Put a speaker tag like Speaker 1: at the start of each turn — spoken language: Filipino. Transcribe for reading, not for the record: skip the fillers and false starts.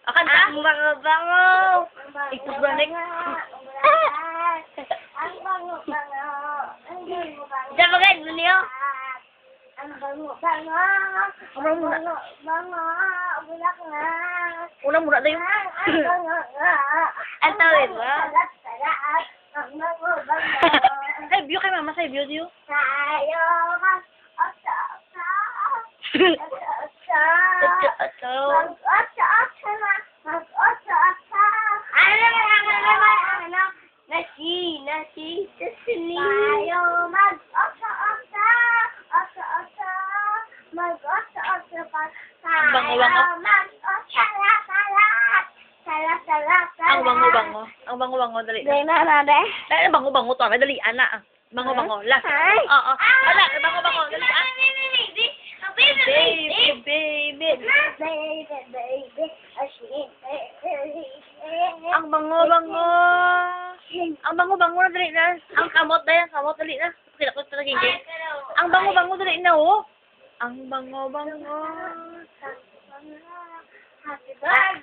Speaker 1: Akan ta?
Speaker 2: Ang bango-bango.
Speaker 1: Ipos ba, Nick?
Speaker 2: Ang bango-bango. Ang bango-bango.
Speaker 1: Diyan ba guys, niyo?
Speaker 2: Ang bango-bango. Ang bango-bango. Bulak nga.
Speaker 1: Unang muna tayo.
Speaker 2: Ang bango nga.
Speaker 1: Ang tawid ba?
Speaker 2: Salat-salat. Ang bango-bango.
Speaker 1: Say view kay mama, say view.
Speaker 2: Tayo mag-asa-asa. Asa-asa.
Speaker 1: Asa-asa.
Speaker 2: Mag-asa-asa na. Mag-asa-asa. Ano? Nasi. Tayo mag-asa-asa. Asa-asa. Mag-asa-asa pa. Tayo
Speaker 1: Bango-bango.
Speaker 2: mag-asa-salat. Salat-salat.
Speaker 1: Ang bango-bango. Ang bango-bango, dali.
Speaker 2: Dahil na.
Speaker 1: Dali, bango-bango to. May dali, ana. Bango-bango. Last.
Speaker 2: Ay.
Speaker 1: Oo. Wala, bango-bango. Dali, ah. Baby, baby. Ang bango-bango. Ang bango-bango na dali na. Ang kamot na yan. Kamot dali na. Kinakot na naging game. Ang bango-bango dali na, oh. Ang bango-bango.
Speaker 2: Happy birthday.